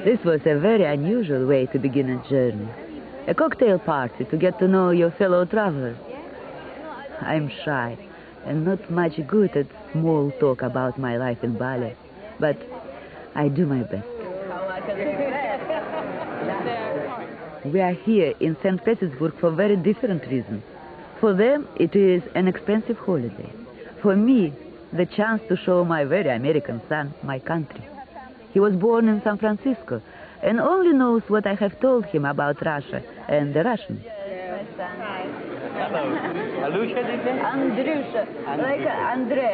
This was a very unusual way to begin a journey. A cocktail party to get to know your fellow travelers. I'm shy and not much good at small talk about my life in Bali, but I do my best. We are here in St. Petersburg for very different reasons. For them, it is an expensive holiday. For me, the chance to show my very American son my country. He was born in San Francisco and only knows what I have told him about Russia and the Russians. Hello. Alusha, did you say? Andrusha. Like Andrei.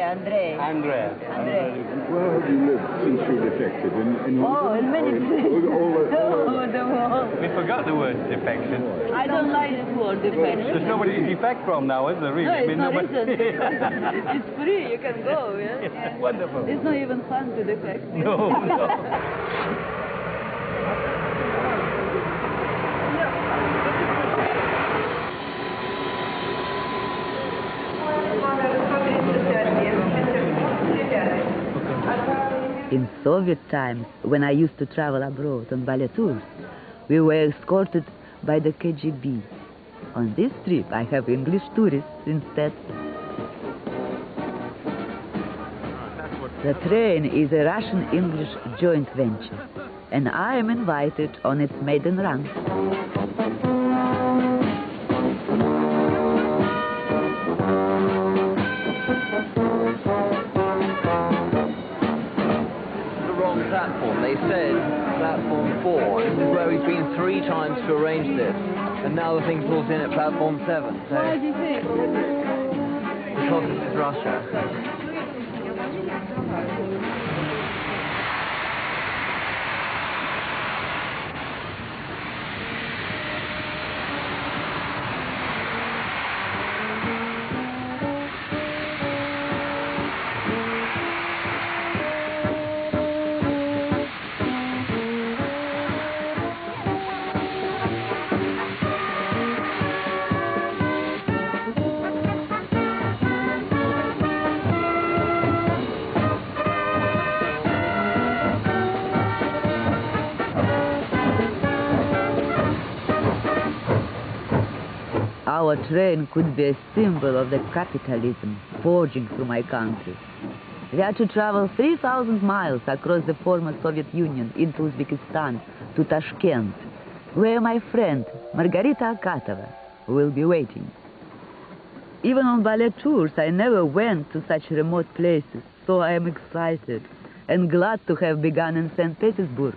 Where have you lived since you defected? In In many places. Over the world. We forgot the word defection. I don't like this word, defection. There's nobody to defect from now, is there, really? No, it's nobody... It's free, you can go, yeah? Wonderful. It's not even fun to defect. No. In Soviet times, when I used to travel abroad on ballet tours, we were escorted by the KGB. On this trip, I have English tourists instead. The train is a Russian-English joint venture, and I am invited on its maiden run. Platform. They said platform 4. This is where we've been 3 times to arrange this, and now the thing pulls in at platform 7. So Why do you think? because this is Russia. Our train could be a symbol of the capitalism forging through my country. We had to travel 3,000 miles across the former Soviet Union into Uzbekistan to Tashkent, where my friend Margarita Akatova will be waiting. Even on ballet tours, I never went to such remote places, so I am excited and glad to have begun in St. Petersburg,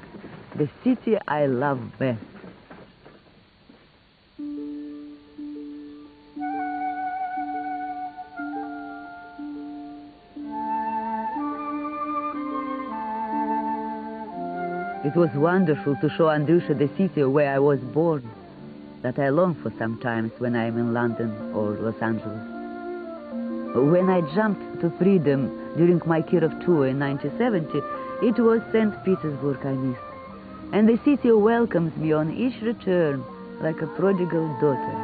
the city I love best. It was wonderful to show Andrusha the city where I was born, that I long for sometimes when I am in London or Los Angeles. When I jumped to freedom during my Kirov tour in 1970, it was St. Petersburg I missed. And the city welcomes me on each return like a prodigal daughter.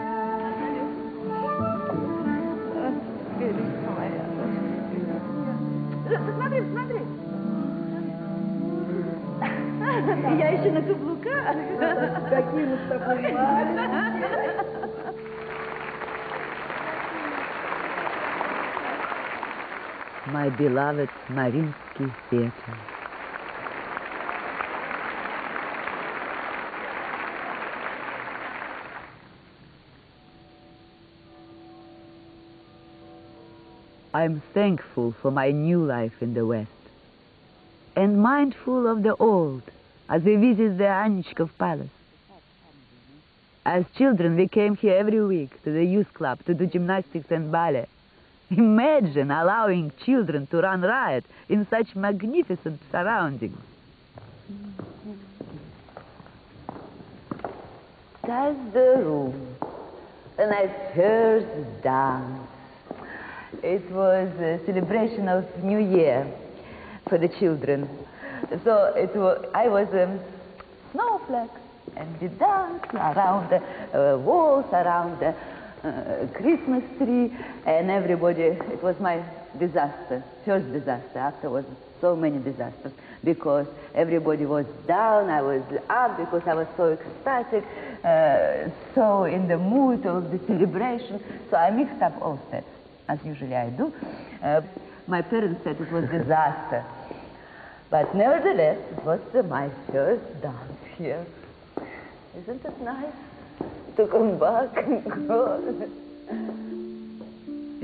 Я еще на каблуках. Какие мы с тобой My beloved Mariinsky Theater. I'm thankful for my new life in the West, and mindful of the old as we visit the Anichkov Palace. As children, we came here every week to the youth club to do gymnastics and ballet. Imagine allowing children to run riot in such magnificent surroundings. That's the room. A nice first dance. It was a celebration of New Year for the children. So I was a snowflake, and we danced around the walls, around the Christmas tree, and everybody, it was my disaster, first disaster. Afterwards, so many disasters, because everybody was down, I was up, because I was so ecstatic, so in the mood of the celebration. So I mixed up all steps, as usually I do. My parents said it was disaster. But nevertheless, it was my first dance here. Isn't it nice to come back and go?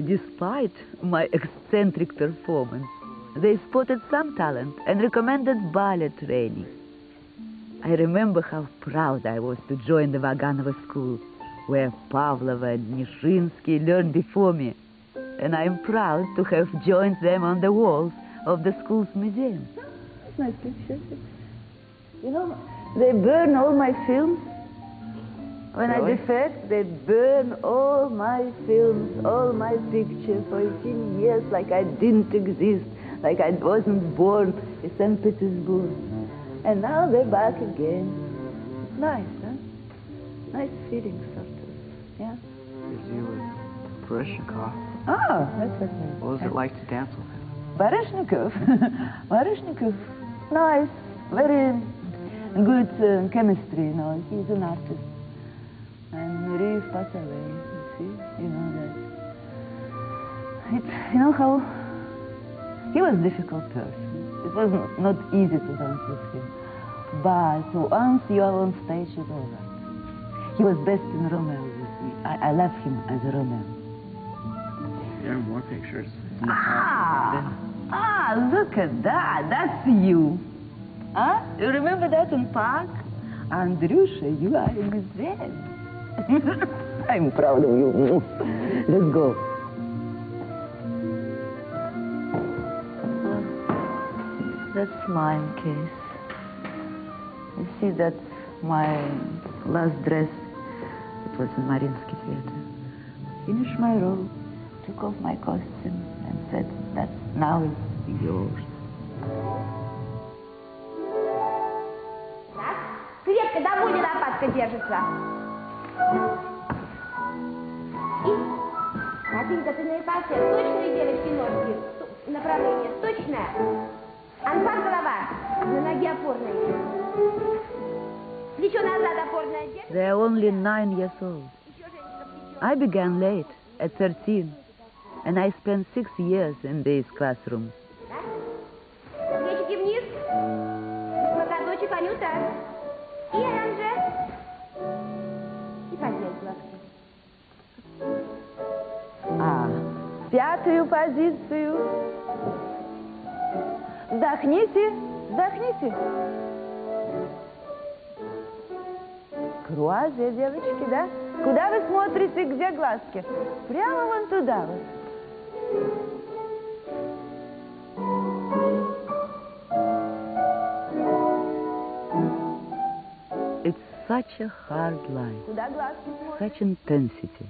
Despite my eccentric performance, they spotted some talent and recommended ballet training. I remember how proud I was to join the Vaganova school, where Pavlova and Nishinsky learned before me. And I'm proud to have joined them on the walls of the school's museum. That's my picture. You know, they burn all my films. When I defect, they burn all my films, all my pictures for 18 years, like I didn't exist, like I wasn't born in St Petersburg. And now they're back again. It's nice, huh? Nice feeling, sort of, yeah? Is you with Baryshnikov? Oh, that's what it is. What was it like to dance with him? Baryshnikov. Baryshnikov, nice, very good chemistry, you know. He's an artist. And Marie passed away, you see, you know that. You know how he was a difficult person. It was not easy to dance with him. But once you are on stage, it's all right. He was best in Romeo with me. I love him as a Romeo. There are more pictures. Look at that. That's you. Huh? You remember that in park? Andrusha, you are in museum. I'm proud of you. Let's go. That's mine case. You see, that's my last dress. It was in Mariinsky Theater. Finished my role, took off my costume, and said, "That now is yours." Так, крепко, до боли лопатка держится. И, Катенька, ты на эпате. Точные, девочки, ножки? Направление точное. Анфан голова. На ноге опорная. Плечо назад опорное. They are only 9 years old. I began late, at 13, and I spent 6 years in these classrooms. Плечики вниз. Локоточек, Анюта. И Анже. И поднять глазки. Пятую позицию. Вдохните, вдохните. Круазе, девочки, да? Куда вы смотрите, где глазки? Прямо вон туда вот. It's such a hard life, Куда глазки смотрят? such intensity.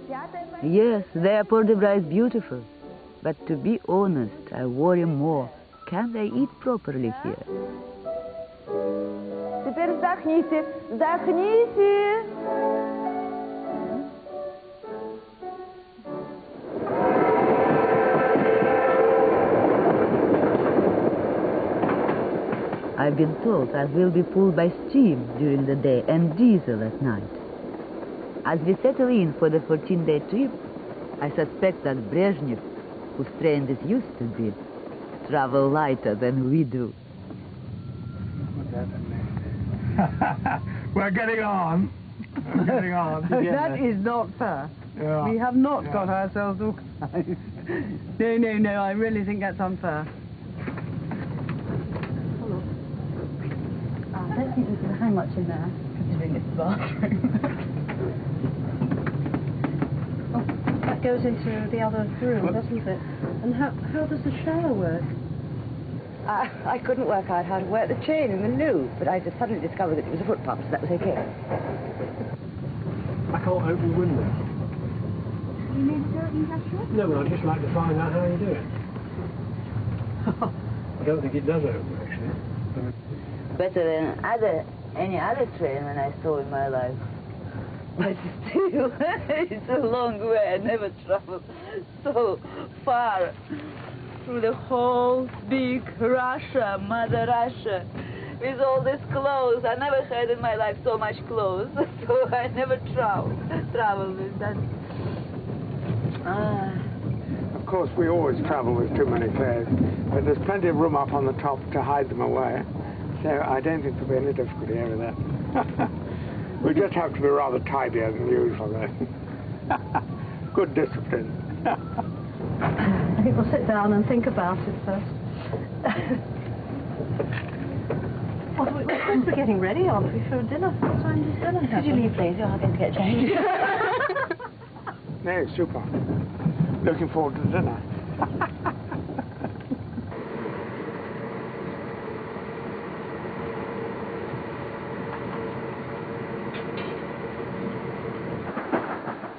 Пятая позиция. Yes, the Apordebra is beautiful, but to be honest, I worry more. Can they eat properly here? Теперь вдохните, вдохните. I've been told I will be pulled by steam during the day and diesel at night. As we settle in for the 14-day trip, I suspect that Brezhnev, whose train this used to be, travel lighter than we do. We're getting on. We're getting on. That is not fair. Yeah. We have not got ourselves organised. No, I really think that's unfair. I don't think we can hang much in there, considering it's the bathroom. That goes into the other room, doesn't it? And how does the shower work? I couldn't work out how to work the chain in the loo, but I just suddenly discovered that it was a foot pump, so that was okay. I can't open the window. You need to do it industrial? No, but I'd just like to find out how you do it. I don't think it does open, actually. Better than any other train when I saw in my life. But still, it's a long way. I never traveled so far through the whole big Russia, Mother Russia, with all these clothes. I never had in my life so much clothes, so I never traveled with that. Of course, we always travel with too many clothes, but there's plenty of room up on the top to hide them away, so I don't think there'll be any difficulty over that. We just have to be rather tidier than usual, though. Good discipline. I think we'll sit down and think about it first. Well, we're getting ready, aren't we, for dinner? What time is dinner? Could you leave, please? You're having to get changed. No, super. Looking forward to dinner.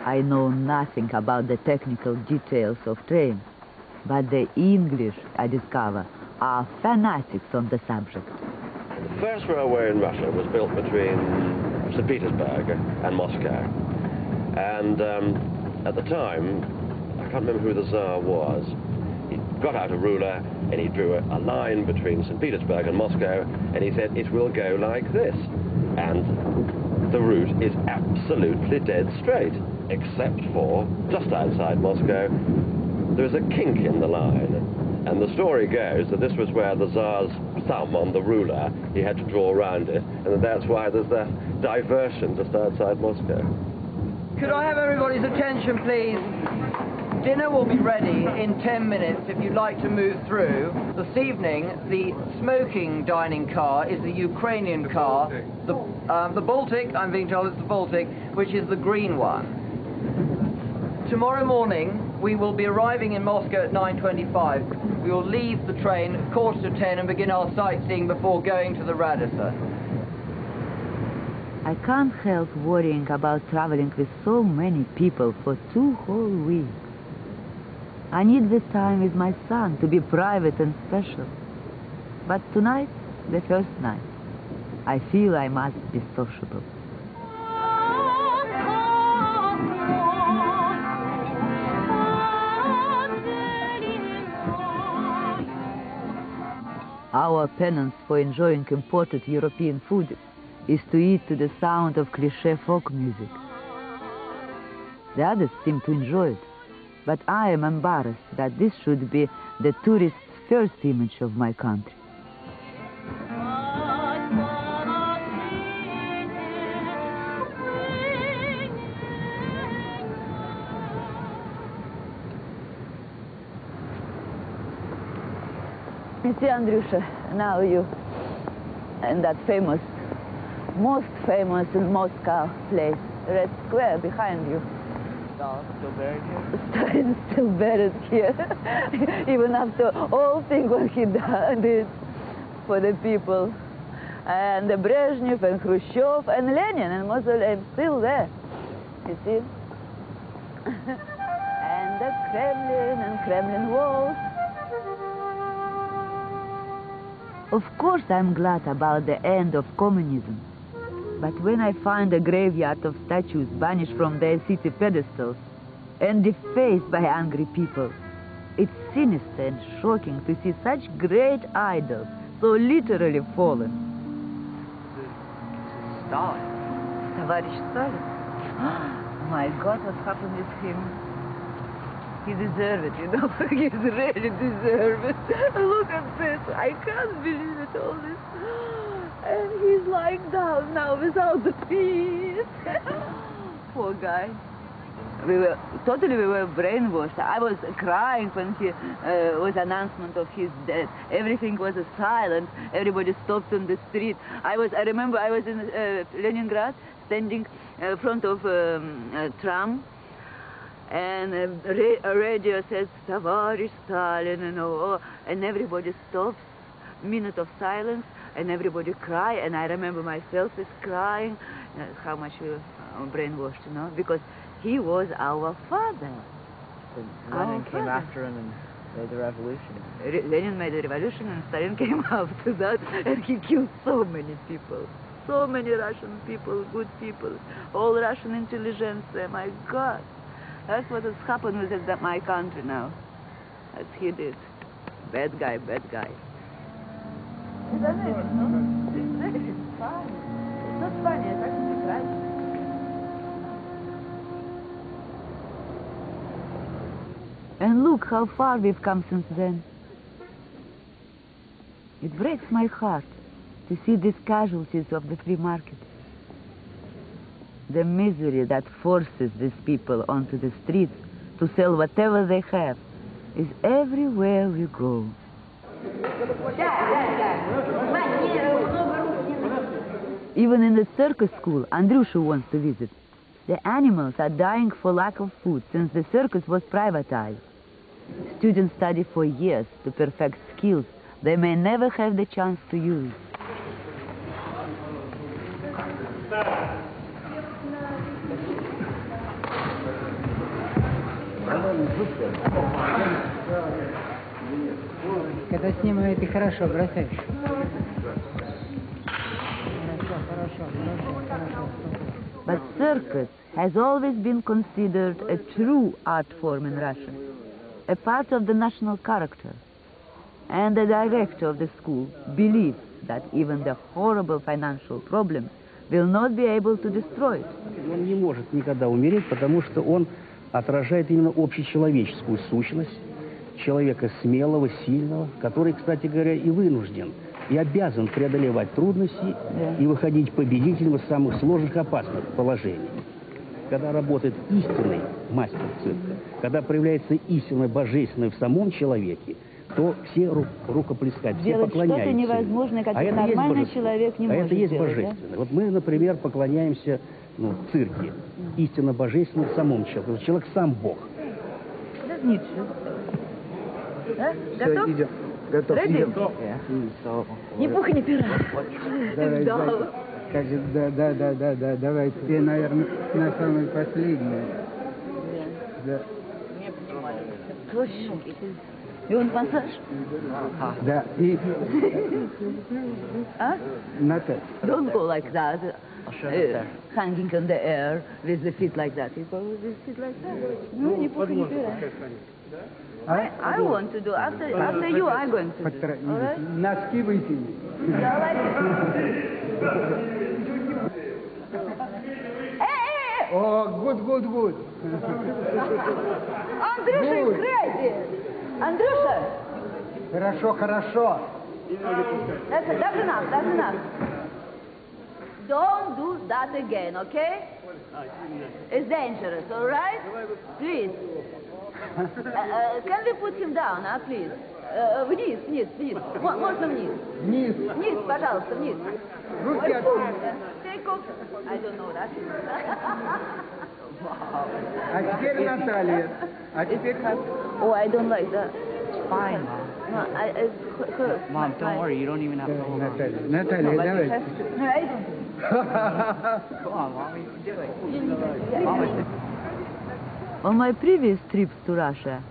I know nothing about the technical details of trains, but the English, I discover, are fanatics on the subject. The first railway in Russia was built between St Petersburg and Moscow. And at the time, I can't remember who the Tsar was. He got out a ruler and he drew a line between St Petersburg and Moscow, and he said, it will go like this. And the route is absolutely dead straight, except for, just outside Moscow, there is a kink in the line. And the story goes that this was where the Tsar's thumb on the ruler, he had to draw around it, and that's why there's that diversion just outside Moscow. Could I have everybody's attention, please? Dinner will be ready in 10 minutes if you'd like to move through. This evening, the smoking dining car is the Ukrainian car. The Baltic, I'm being told it's the Baltic, which is the green one. Tomorrow morning, we will be arriving in Moscow at 9:25. We will leave the train at 9:45 and begin our sightseeing before going to the Radissa. I can't help worrying about traveling with so many people for 2 whole weeks. I need this time with my son to be private and special. But tonight, the first night, I feel I must be sociable. Our penance for enjoying imported European food is to eat to the sound of cliché folk music. The others seem to enjoy it, but I am embarrassed that this should be the tourist's first image of my country. You see, Andrusha, now you in that famous, most famous in Moscow place, Red Square behind you. Stalin still buried here? Stalin still buried here, even after all things what he did for the people. And the Brezhnev and Khrushchev and Lenin and Mussolini still there, you see. And the Kremlin and Kremlin walls. Of course I'm glad about the end of communism. But when I find a graveyard of statues banished from their city pedestals and defaced by angry people, it's sinister and shocking to see such great idols so literally fallen. This is Stalin. Товарищ Stalin? My God, what happened with him? He deserved it, you know. He really deserved it. Look at this. I can't believe it, all this. And he's lying down now without the feet. Poor guy. We were brainwashed. I was crying when he was announcement of his death. Everything was silent. Everybody stopped on the street. I remember I was in Leningrad, standing in front of a tram. And a radio says, Tavarish Stalin, and everybody stops, minute of silence, and everybody cry, and I remember myself is crying, how much we were brainwashed, because he was our father. So Lenin came after him and The revolution. Lenin made a revolution and Stalin came after that and he killed so many people. So many Russian people, good people, all Russian intelligentsia, my God. That's what has happened with my country now. As he did. Bad guy, bad guy. Isn't it? No? It's funny. It's not funny, it's actually tragic. And look how far we've come since then. It breaks my heart to see these casualties of the free market. The misery that forces these people onto the streets to sell whatever they have is everywhere we go. Even in the circus school, Andrusha wants to visit. The animals are dying for lack of food since the circus was privatized. Students study for years to perfect skills they may never have the chance to use. Когда снимаю, ты хорошо бросаешь. But circus has always been considered a true art form in Russia, a part of the national character. And the director of the school believes that even the horrible financial problems will not be able to destroy it. Он не может никогда умереть, потому что он отражает именно общечеловеческую сущность человека смелого, сильного, который, кстати говоря, и вынужден, и обязан преодолевать трудности и выходить победителем из самых сложных, опасных положений. Когда работает истинный мастер цирка, когда проявляется истинное божественное в самом человеке, то все рукоплескают, все поклоняются. Что-то невозможное, как нормальный человек не может это есть сделать, божественное. Да? Вот мы, например, поклоняемся в цирке, истинно божественному в самом человеке. Человек сам Бог. Готов? Идем. Готов. Идем. Не пуха, не пера. Да, давай, ты, наверное, на самый последний. Да. You want massage? Да, и... Наталья. Don't go like that, hanging in the air with the feet like that. You go with the feet like that. No, не пуха, не пера. I want to do, after you, I'm going to do. All right? Носки вытяни. О, good. Андрюша is crazy. Андрюша. Хорошо. That's enough. Don't do that again, okay? It's dangerous, all right? Please. Can we put him down, please? Вниз. Можно вниз? Вниз, пожалуйста, вниз. Руки отсюда. Take off. I don't know that. А теперь Наталья. Oh, I don't like that. Fine, No, it hurts. Mom, don't worry, you don't even have to hold on. Наталья, But давай. it has to. No, I don't. Come on, Mom, you can do it. On my previous trips to Russia,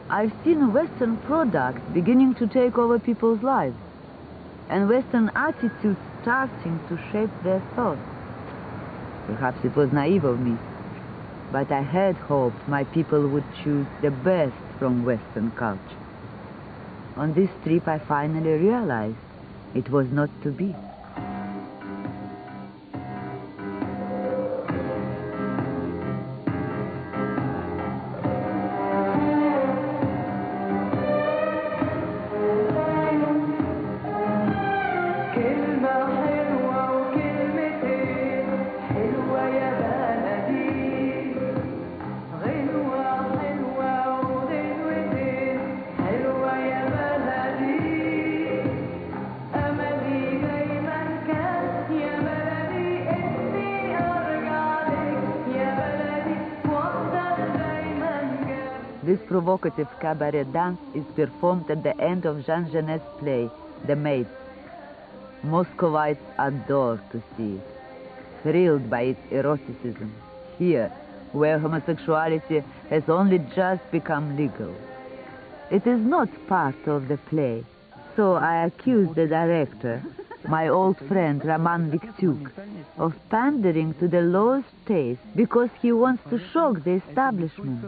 I've seen Western products beginning to take over people's lives, and Western attitudes starting to shape their thoughts. Perhaps it was naive of me, but I had hoped my people would choose the best from Western culture. On this trip, I finally realized it was not to be. This provocative cabaret dance is performed at the end of Jean Genet's play, The Maids. Muscovites adore to see it, thrilled by its eroticism, here, where homosexuality has only just become legal. It is not part of the play. So I accuse the director, my old friend Roman Viktyuk, of pandering to the lowest taste because he wants to shock the establishment.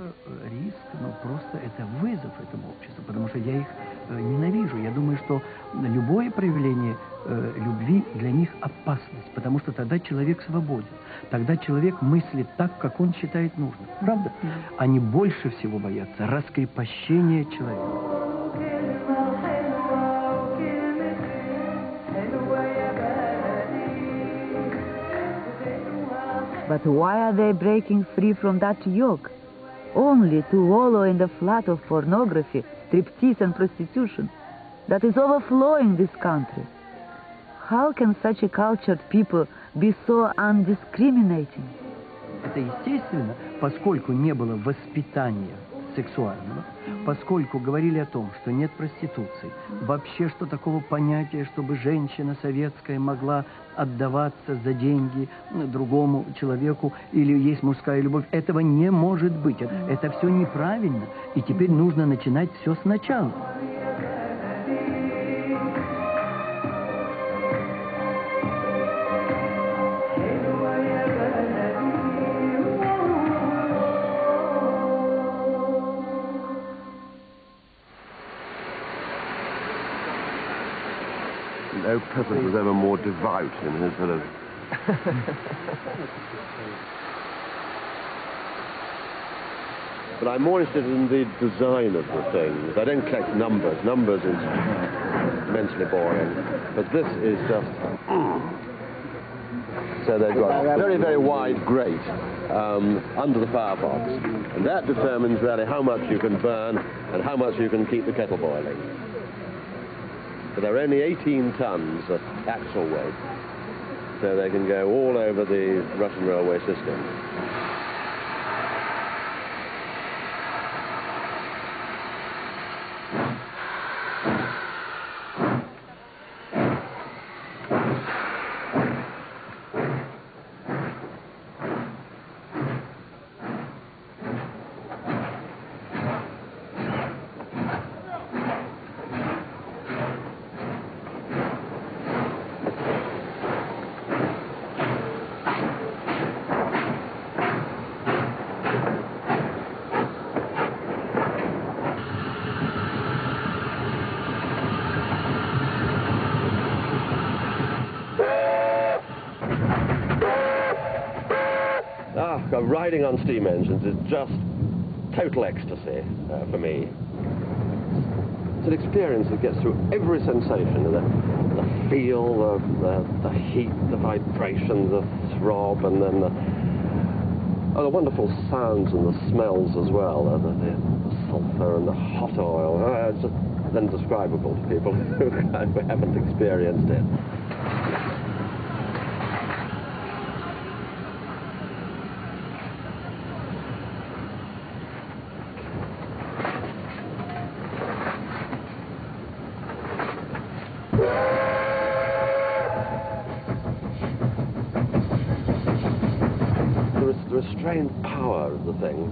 Риск, но просто это вызов этому обществу, потому что я их ненавижу. Я думаю, что любое проявление любви для них опасность, потому что тогда человек свободен. Тогда человек мыслит так, как он считает нужным. Правда? Они больше всего боятся раскрепощения человека. But why are they breaking free from that yoke? Only to wallow in the flood of pornography, striptease and prostitution that is overflowing this country. How can such a cultured people be so undiscriminating? Это естественно, поскольку не было воспитания сексуального, поскольку говорили о том, что нет проституции, вообще что такого понятия, чтобы женщина советская могла отдаваться за деньги другому человеку, или есть мужская любовь, этого не может быть. Это все неправильно, и теперь нужно начинать все сначала. No peasant was ever more devout in his sort of... But I'm more interested in the design of the things. I don't collect numbers. Numbers is immensely boring. But this is just... So they've got a very, very wide grate under the firebox. And that determines really how much you can burn and how much you can keep the kettle boiling. But they're only 18 tons of axle weight, so they can go all over the Russian railway system. Riding on steam engines is just total ecstasy for me. It's an experience that gets through every sensation, the feel, the heat, the vibration, the throb, and then the wonderful sounds and the smells as well, the sulphur and the hot oil. It's just indescribable to people who haven't experienced it. The restrained power of the thing,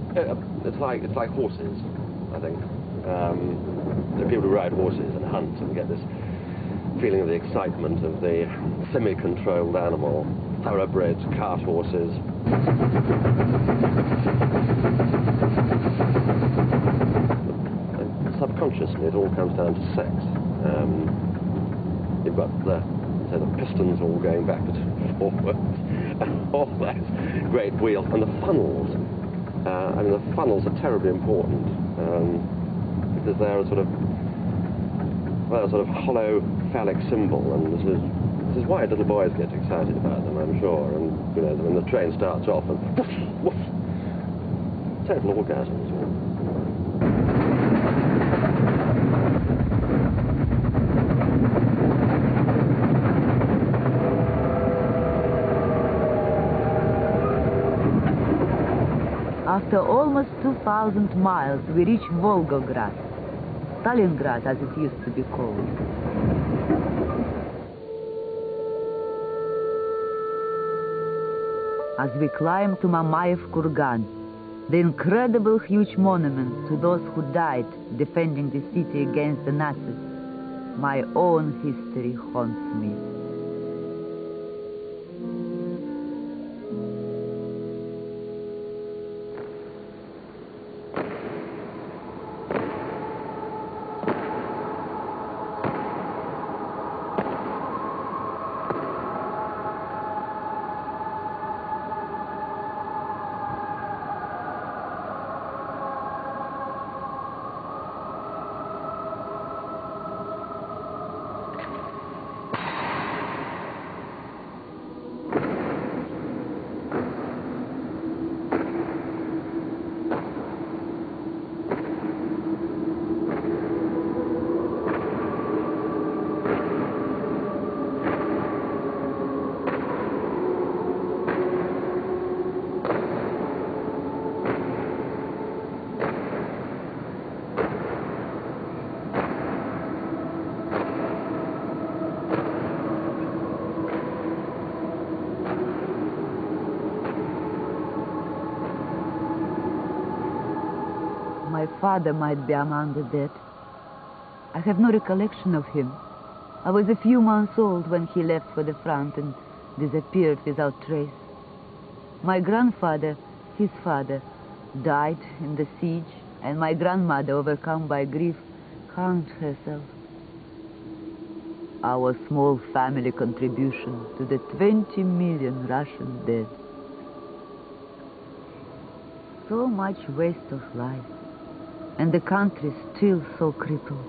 it's like horses, I think. The people who ride horses and hunt and get this feeling of the excitement of the semi-controlled animal, thoroughbreds, cart horses. Subconsciously it all comes down to sex. You've got the pistons all going backwards and forwards, and all those great wheels, and the funnels. I mean, the funnels are terribly important because they're a sort of hollow phallic symbol, and this is why little boys get excited about them, I'm sure. And you know, when the train starts off, and woof, woof, total orgasms. After almost 2,000 miles, we reach Volgograd, Stalingrad as it used to be called. As we climb to Mamayev Kurgan, The incredible huge monument to those who died defending the city against the Nazis. My own history haunts me. My father might be among the dead. I have no recollection of him. I was a few months old when he left for the front and disappeared without trace. My grandfather, his father, died in the siege, and my grandmother, overcome by grief, hanged herself. Our small family contribution to the 20 million Russian dead. So much waste of life, and the country still so crippled.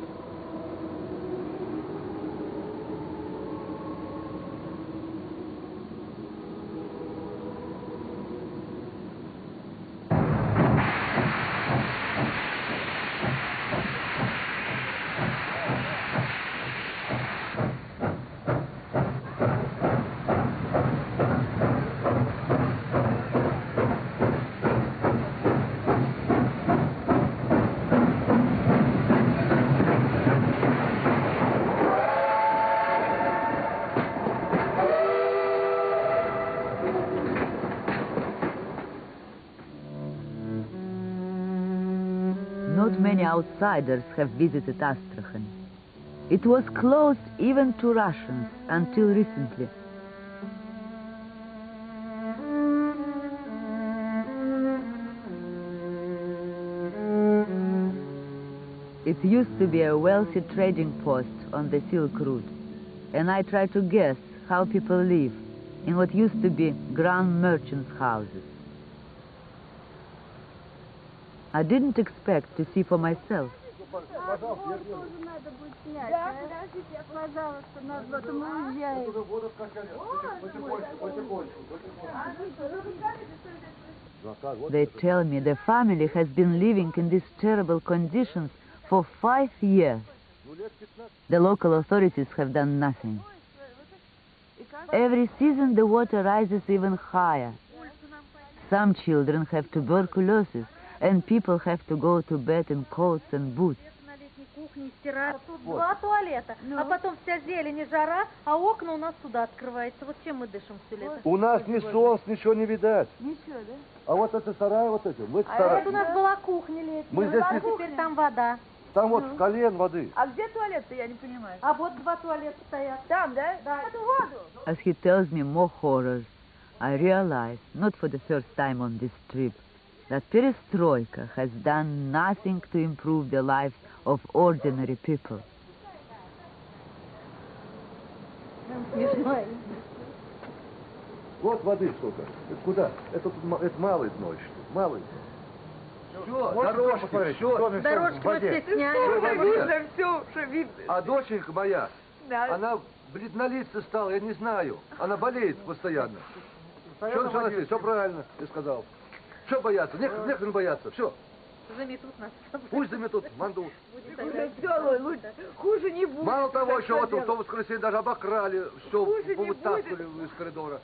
Not many outsiders have visited Astrakhan. It was closed even to Russians until recently. It used to be a wealthy trading post on the Silk Route, and I try to guess how people live in what used to be grand merchants' houses. I didn't expect to see for myself. They tell me the family has been living in these terrible conditions for 5 years. The local authorities have done nothing. Every season the water rises even higher. Some children have tuberculosis, and people have to go to bed in coats and boots. Тут 2 туалета, а потом вся зелень и жара, а окна у нас туда открываются. Вот чем мы дышим все лето? У нас ни солнца, ничего не видать. Ничего, да? А вот это сарай, вот эти. Это у нас была кухня летняя. Мы здесь теперь там вода. Там вот в колен воды. А где туалет-то, я не понимаю? А вот 2 туалета стоят. Там, да? Да. Воду. As he tells me more horrors, I realize, not for the first time on this trip, that perestroika has done nothing to improve the lives of ordinary people. Вот воды сколько. Это куда? Это малый дно еще. Малый. Все, дорожки, все. Дорожки мы все сняли. Все видно. А доченька моя, она бледнолицей стала, я не знаю. Она болеет постоянно. Все правильно, ты сказал. Что бояться? Некогда не бояться. Все. Заметут нас. Пусть заметут, мандут. Хуже не будет. Мало того, еще вот в то воскресенье даже обокрали, все вытаскивали из коридора.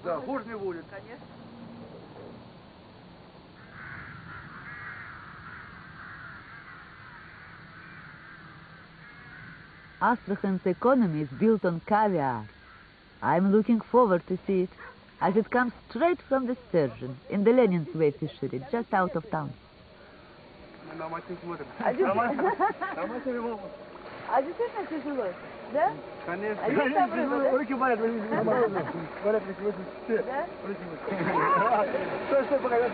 Да, хуже не будет. Конечно. Astrakhan's economy is built on caviar. I'm looking forward to see it. as it comes straight from the sturgeon in the Lenin's Way fishery, just out of town. А действительно тяжело, да? Конечно. А есть там рыба, да? Руки болят, болят, Да? Стой, пока я...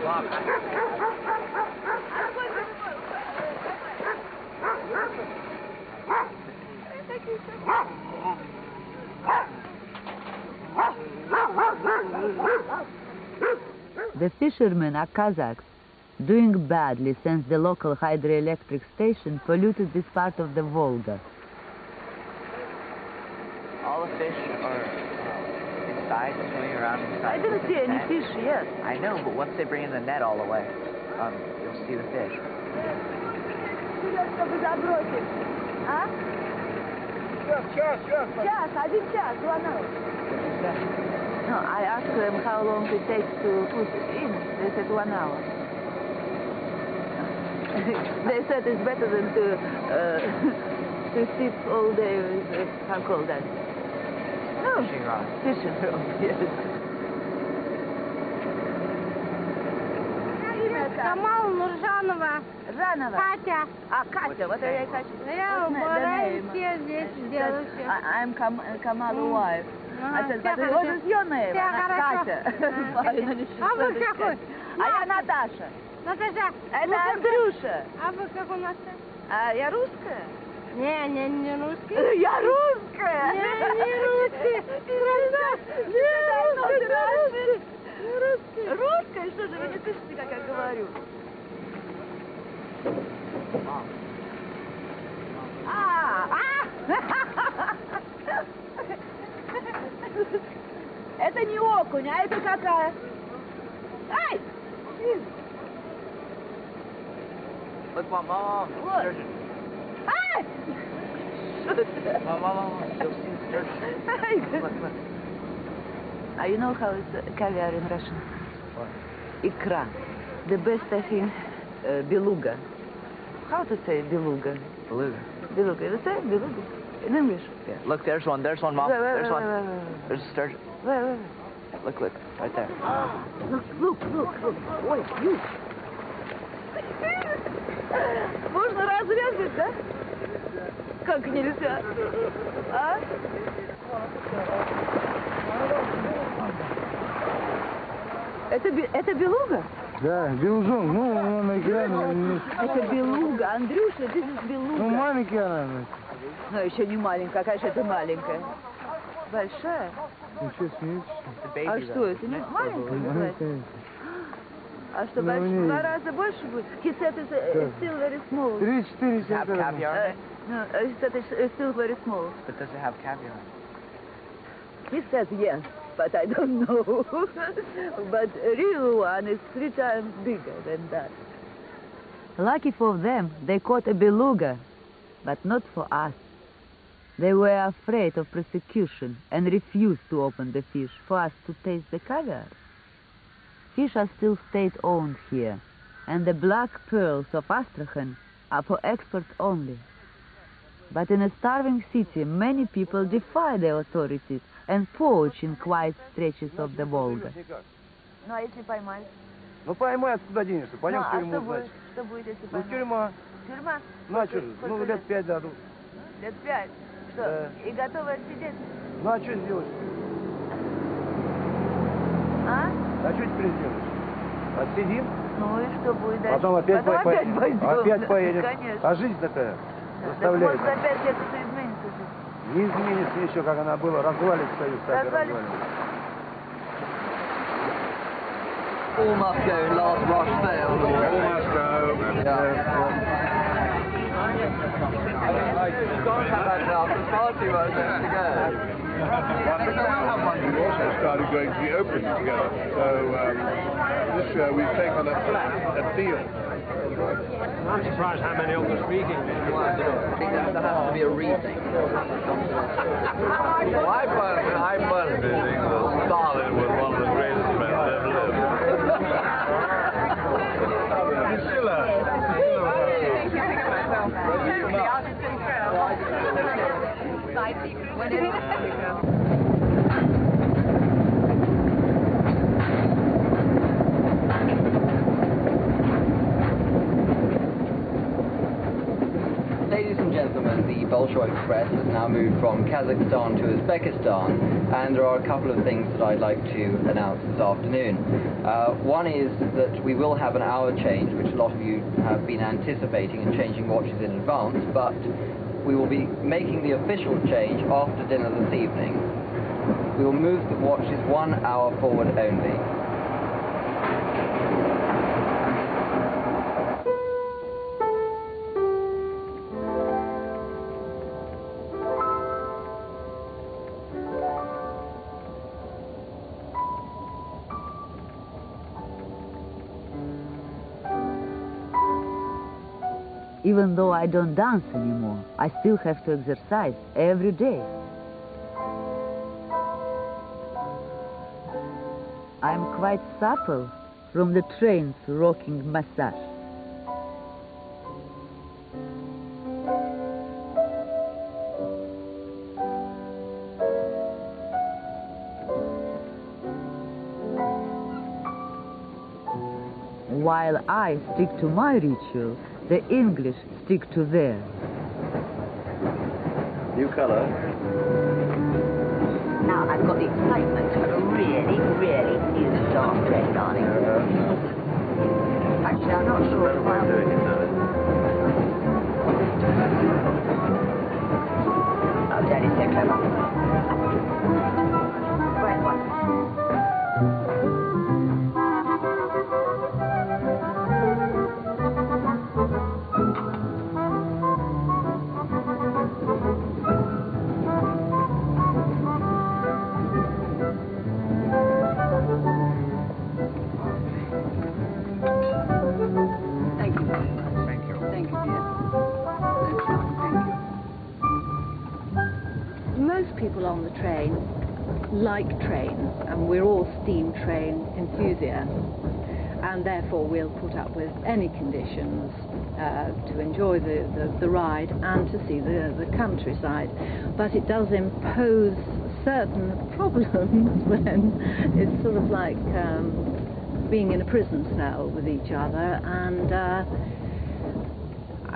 The fishermen are Kazakhs, doing badly since the local hydroelectric station polluted this part of the Volga. All the fish are inside, swimming around inside. I didn't see any fish yet. I know, but once they bring in the net all the way, you'll see the fish. Чтобы забросить. А? Час. Час, 1 час, 2 hours. No, I asked them how long it takes to put in. They said 1 hour. They said it's better than to sit all day with, how called that? No. Fishing rod. Fishing rod, yes. Камал Нуржанова. Жанова. Катя. А, Катя, вот я и Катя. Я убираю все здесь, делаю все. I'm Kamal's wife. I said, but what is your name? Катя. А вы какой? А я Наташа. Наташа. Это Андрюша. А вы как у нас? А я русская? Не русский. Я русская. Не русский. Не русский. Русская? Что же, вы не слышите, как я говорю? Это не окунь, а это какая? Ай! Look, Mom. What? Sturgeon. Ай! Mom. You'll see the sturgeon. Look. You know how it's caviar in Russian? What? Икра. The best, I think, beluga. How to say beluga? Beluga. Beluga. You say beluga? In English? Yeah. Look, there's one, Mom. Wait, There's one. wait. There's a sturgeon. Wait. Look, right there. Look. Ой, huge. Можно разрезать, да? Как нельзя? А? Это белуга? Да, белужон, ну, он экран. Это белуга, Андрюша, это белуга. Ну, маленький она. Но еще не маленькая, конечно, это маленькая. Большая? Еще смеетесь? А что, это не маленькая называется? А что, больше, в 2 раза больше будет? He said it's still very small. 3-4 Does it have caviar in it? No, he said it's still very small. But does it have caviar in it? He said yes, but I don't know. But a real one is 3 times bigger than that. Lucky for them, they caught a beluga, but not for us. They were afraid of prosecution and refused to open the fish for us to taste the caviar. Fish are still state-owned here, and the black pearls of Astrakhan are for export only. But in a starving city, many people defy the authorities and poach in quiet stretches of the Volga. Ну, а если поймать? Ну, поймать, куда денешься? Пойдем в тюрьму, значит. Что будет, если Ну, поймать? тюрьма. Тюрьма? Ну, а что же? Ну, лет 5 дадут. Лет 5? Что, Да. и готовы отсидеть? Ну, а что сделать? А? А что теперь сделаешь? Отсидим, Ну и что будет дальше? потом опять пойдем. Опять поедем. Конечно. А жизнь такая Так заставляет. может за 5 лет это изменится жизнь? Не изменится ничего, как она была. Развалится Союз, так и Развалится. развалится. All must go, last rush failed. All must go. You can't have that now, the party won't let to go. We also started going to the open together. So this year we've taken a deal. I'm surprised how many of them speak English. I think there has to be a reading. Well, I personally think that Stalin was one of the greatest men ever lived. gentlemen, the Bolshoi Express has now moved from Kazakhstan to Uzbekistan, and there are a couple of things that I'd like to announce this afternoon. One is that we will have an hour change, which a lot of you have been anticipating and changing watches in advance, but we will be making the official change after dinner this evening. We will move the watches 1 hour forward only. Even though I don't dance anymore, I still have to exercise every day. I'm quite supple from the train's rocking massage. While I stick to my ritual, the English stick to theirs. New colour. Now I've got the excitement of a really, really new dark dress, darling. Actually, I'm not sure. Better way of doing it now. Oh, Daddy's so clever. Right one. People on the train like trains, and we're all steam train enthusiasts, and therefore we'll put up with any conditions to enjoy the ride and to see the countryside. But it does impose certain problems when it's sort of like being in a prison cell with each other, and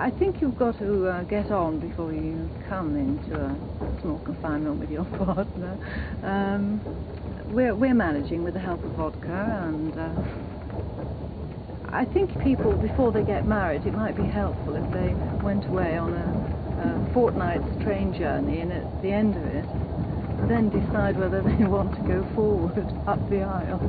I think you've got to get on before you come into a small confinement with your partner. We're managing with the help of vodka, and I think people, before they get married, it might be helpful if they went away on a fortnight's train journey, and at the end of it, then decide whether they want to go forward up the aisle.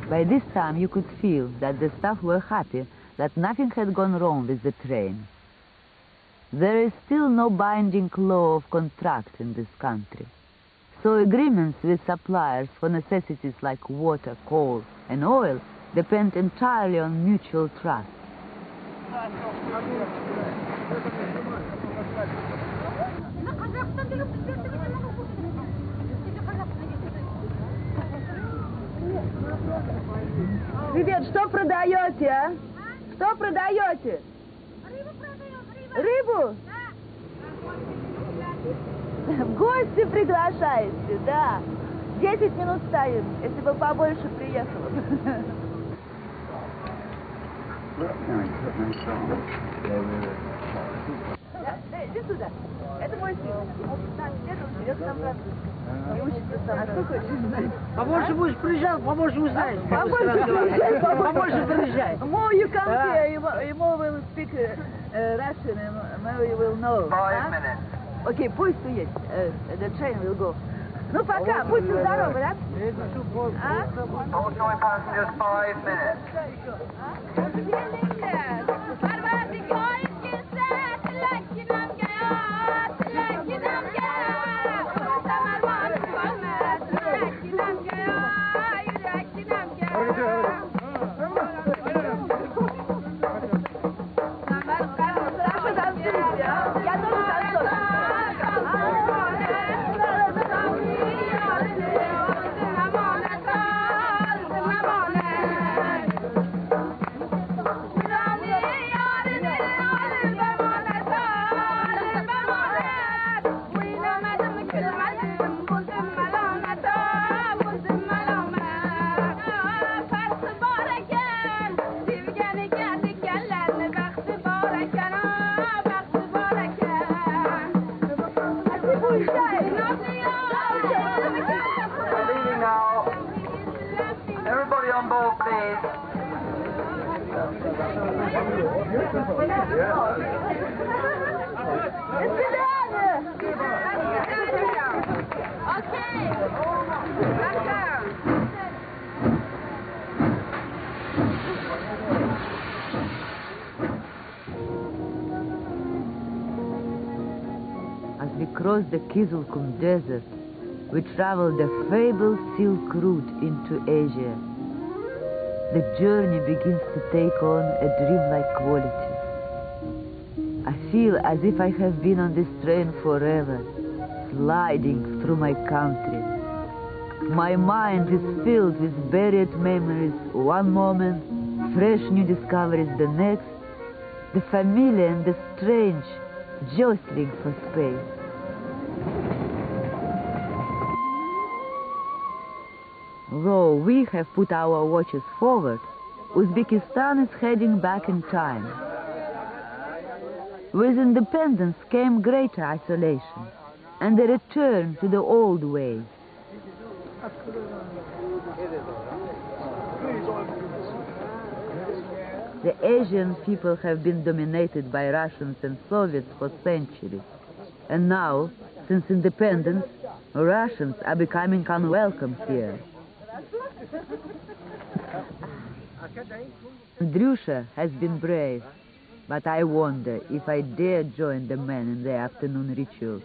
By this time you could feel that the staff were happy that nothing had gone wrong with the train. There is still no binding law of contract in this country, so agreements with suppliers for necessities like water, coal and oil depend entirely on mutual trust. Привет, что продаете, а? Что продаете? Рыбу продаем, Рыбу? Да. В гости приглашаете, да. 10 минут стоим, если бы побольше приехало. Иди сюда. Это мой сын. Идет к нам брат. И учится сам. А сколько хочешь знать? Побольше будешь приезжал, побольше узнаешь. Побольше приезжай. More you come here, you more will speak Russian and more you will know. 5 minutes. Окей, пусть есть. The train will go. Ну пока, будьте здоровы, да? Bolshoi passengers, 5 minutes. on board, please. As we cross the Kizilkum Desert, we travel the fabled Silk Route into Asia. The journey begins to take on a dreamlike quality. I feel as if I have been on this train forever, sliding through my country. My mind is filled with buried memories one moment, fresh new discoveries the next, the familiar and the strange jostling for space. Though we have put our watches forward, Uzbekistan is heading back in time. With independence came greater isolation and a return to the old ways. The Asian people have been dominated by Russians and Soviets for centuries. And now, since independence, Russians are becoming unwelcome here. Andrusha has been brave, but I wonder if I dare join the men in their afternoon rituals,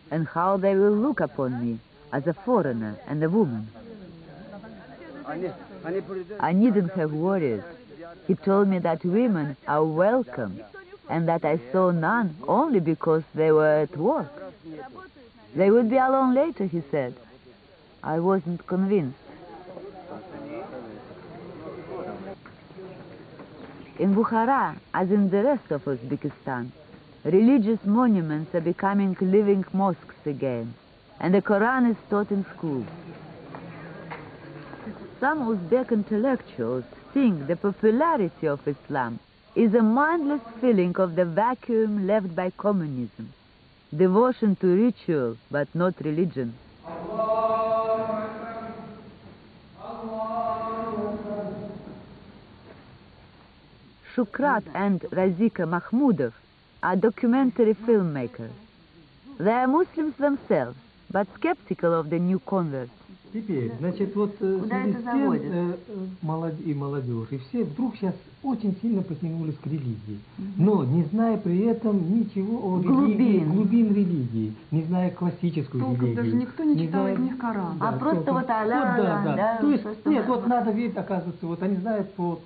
and how they will look upon me as a foreigner and a woman. I needn't have worries. He told me that women are welcome, and that I saw none only because they were at work. They would be alone later, he said. I wasn't convinced. In Bukhara, as in the rest of Uzbekistan, religious monuments are becoming living mosques again, and the Quran is taught in schools. Some Uzbek intellectuals think the popularity of Islam is a mindless filling of the vacuum left by communism, devotion to ritual but not religion. Shukrat and Razika Mahmudov are documentary filmmakers. They are Muslims themselves, but skeptical of the new converts. Теперь, значит, вот в связи с тем, и молодежь, и все вдруг сейчас очень сильно потянулись к религии, но не зная при этом ничего о религии, глубин религии, не зная классическую религию. Даже никто не читал из них Коран. Да, просто вот да. То есть, нет, вот надо видеть, оказывается, вот они знают по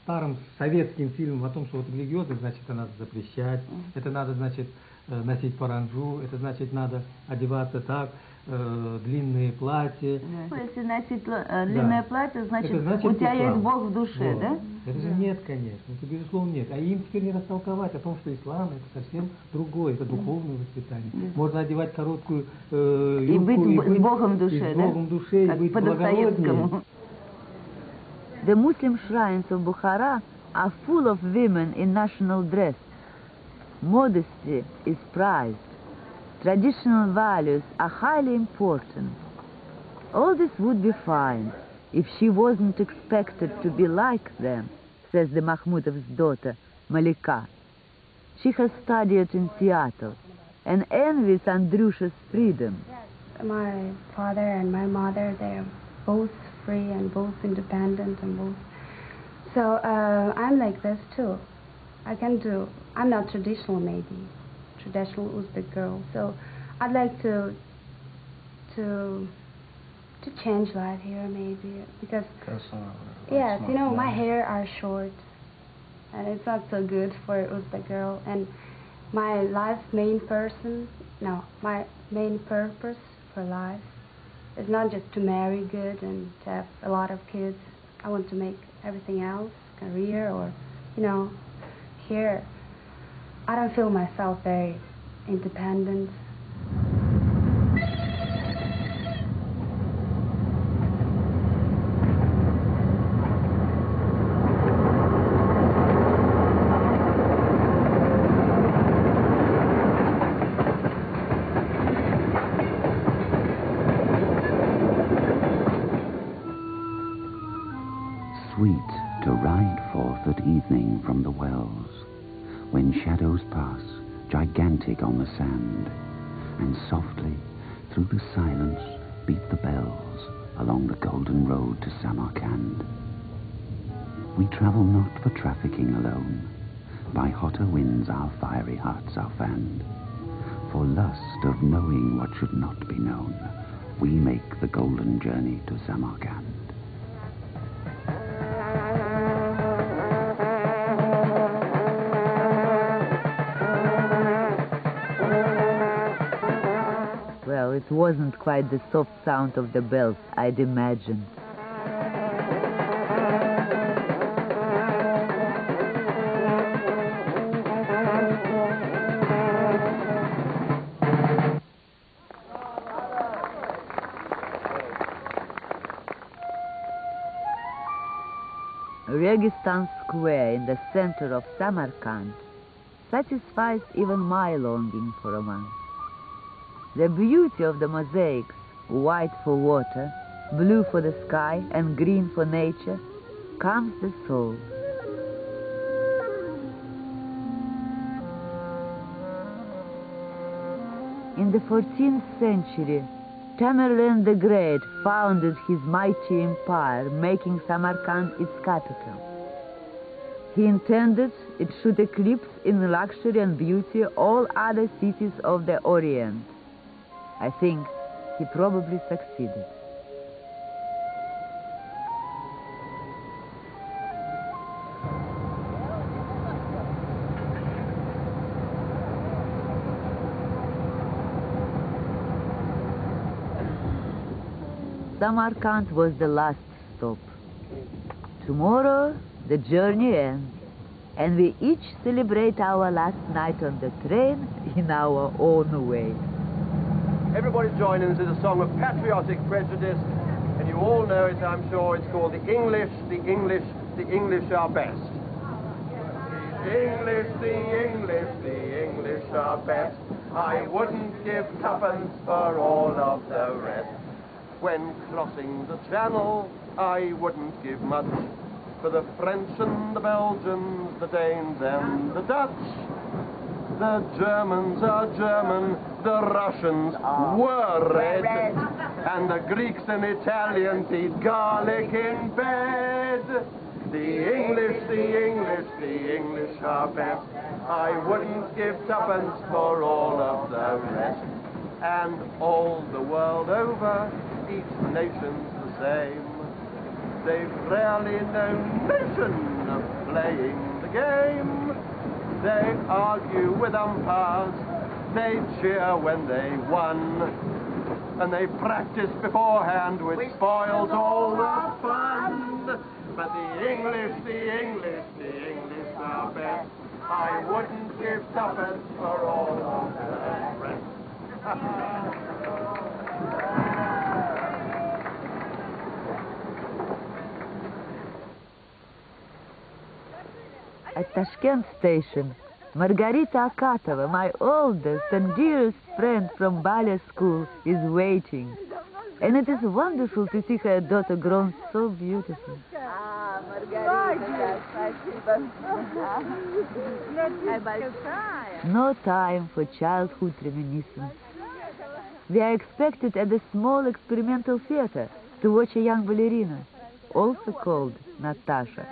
старым советским фильмам о том, что вот религиозных, значит, это надо запрещать, это надо, значит, носить паранджу, это значит, надо одеваться так, длинные платья. Да. Если носить длинное платье, значит, у тебя есть Бог в душе, да? Это же нет, конечно, это безусловно нет. А им теперь не растолковать о том, что ислам это совсем другое, это духовное воспитание. Можно одевать короткую юбку и быть с Богом в душе, с Богом в душе, как и быть благороднее. The Muslim shrines of Bukhara are full of women in national dress. Modesty is prized. Traditional values are highly important. All this would be fine if she wasn't expected to be like them, says the Mahmudov's daughter, Malika. She has studied in Seattle and envies Andrusha's freedom. My father and my mother, they're both free and both independent and both. So I'm like this too. I'm not traditional maybe, traditional Uzbek girl. So I'd like to change life here maybe because yes, you know, my hair are short and it's not so good for Uzbek girl. And my main purpose for life is not just to marry good and to have a lot of kids. I want to make everything else, career or, you know, here I don't feel myself very independent. sweet to ride forth at evening from the wells, when shadows pass, gigantic on the sand, and softly, through the silence, beat the bells along the golden road to Samarkand. We travel not for trafficking alone. By hotter winds our fiery hearts are fanned. For lust of knowing what should not be known, we make the golden journey to Samarkand. Well, it wasn't quite the soft sound of the bells I'd imagined. Registan Square in the center of Samarkand satisfies even my longing for romance. The beauty of the mosaics, white for water, blue for the sky, and green for nature, calms the soul. In the 14th century, Tamerlane the Great founded his mighty empire, making Samarkand its capital. He intended it should eclipse in luxury and beauty all other cities of the Orient. I think he probably succeeded. Samarkand was the last stop. Tomorrow the journey ends, and we each celebrate our last night on the train in our own way. Everybody join in. This is a song of patriotic prejudice, and you all know it, I'm sure. It's called The English, the English, the English are best. The English, the English, the English are best. I wouldn't give tuppence for all of the rest. When crossing the Channel, I wouldn't give much for the French and the Belgians, the Danes and the Dutch. The Germans are German, the Russians were red, and the Greeks and Italians eat garlic in bed. The English, the English, the English are best. I wouldn't give tuppence for all of the rest. And all the world over, each nation's the same. They've rarely no notion of playing the game. They argue with umpires, they cheer when they won, and they practice beforehand, which spoils all the fun. But the English, the English, the English are best. I wouldn't give tuppence for all of the rest. At Tashkent station, Margarita Akatova, my oldest and dearest friend from ballet school, is waiting. And it is wonderful to see her daughter grown so beautiful. No time for childhood reminiscence. We are expected at the small experimental theater to watch a young ballerina, also called Natasha.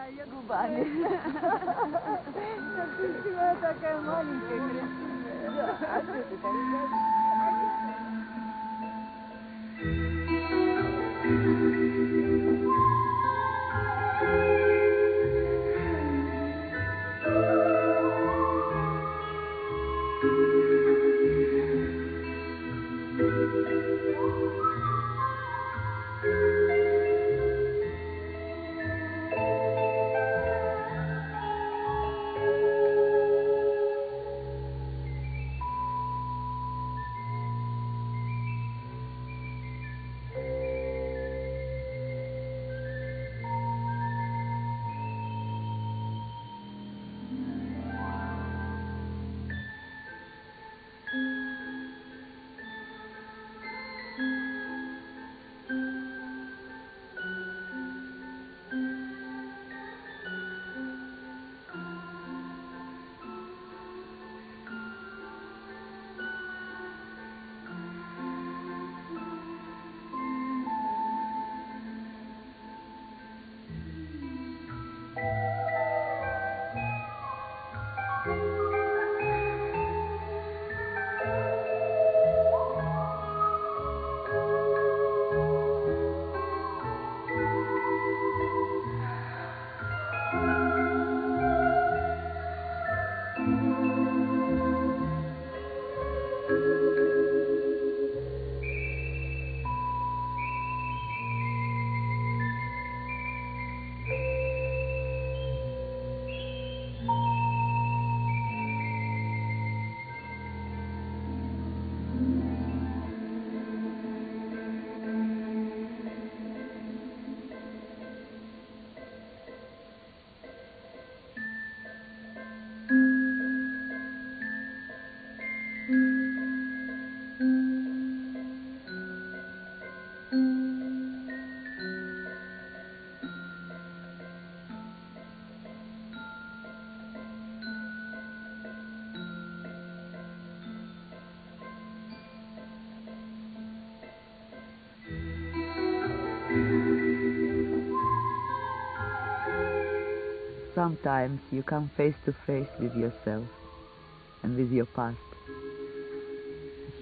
sometimes you come face to face with yourself and with your past.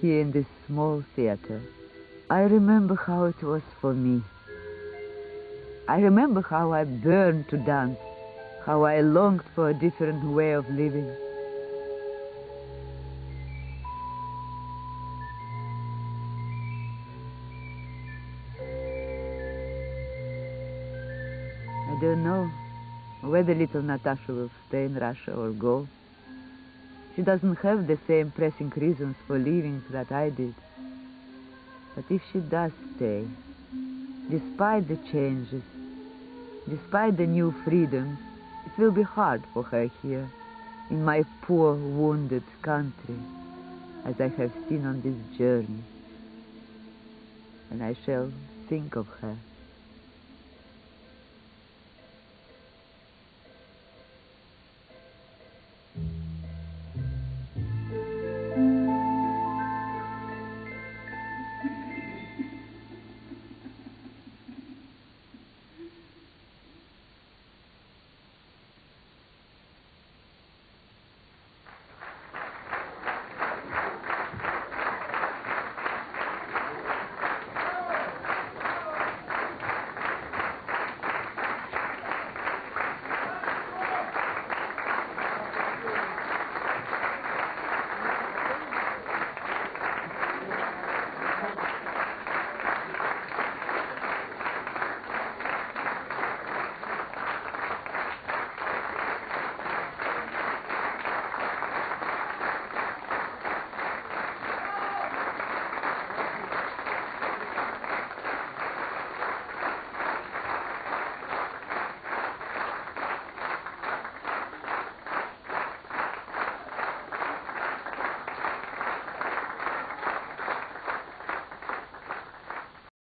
Here in this small theater, I remember how it was for me. I remember how I burned to dance, how I longed for a different way of living. I don't know whether little Natasha will stay in Russia or go. She doesn't have the same pressing reasons for leaving that I did. But if she does stay, despite the changes, despite the new freedoms, it will be hard for her here, in my poor, wounded country, as I have seen on this journey. And I shall think of her.